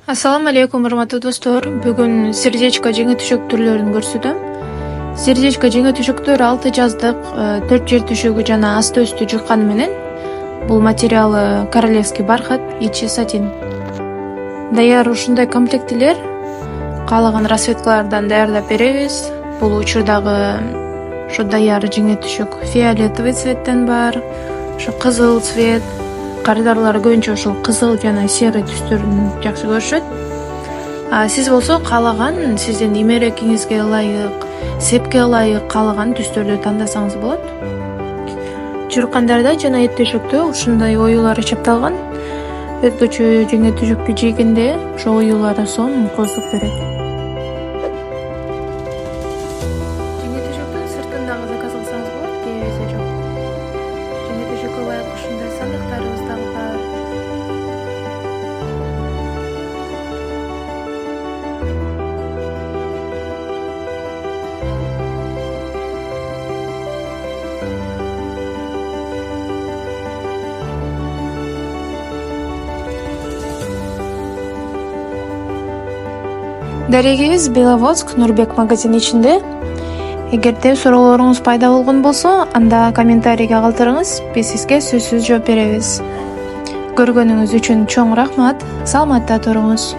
Ассаламу алейкум, урматтуу достор. Бүгүн сердечко жеңе түшөк түрлөрүн көрсөтөм. Сердечко жеңе түшөктөр алты жаздык 4 жер түшөгү жана асты үстү жыкканы менен. Бул материалы королевский бархат, ичи сатин. Даяр ушундай комплектилер каалаган расцветкалардан даярдап беребиз. Бул учурдагы ушу даяр жеңе түшөк фиолетовый цветтен бар, ушу кызыл цвет. Каридарлар көбүнчө ушул кызыл жана серый түстөрүн жакшы көрүшөт. Сиз болсо каалаган сиздин имерекиңизге ылайык, сепке ылайык каалаган түстөрдү тандасаңыз болот. Чуркандарда жана эт төшөктө ушундай оюулар чапталган. Өзгөчө жеңе түшөктү жийгенде ошол оюулар сонун кооздук берет. Жеңе түшөктүн сыртын дагы заказ кылсаңыз болот, кээбизе жок. Жеңе түшөккө ылайык ушундай сандыктарыбыз дагы бар. Дарегибиз Беловодск Нурбек магазини ичинде. Эгерде суроолоруңуз пайда болгон болсо, анда комментарийге калтырыңыз, биз сизге сөзсүз жооп беребиз. Көргөнүңүз үчүн чоң рахмат. Саламатта туруңуз.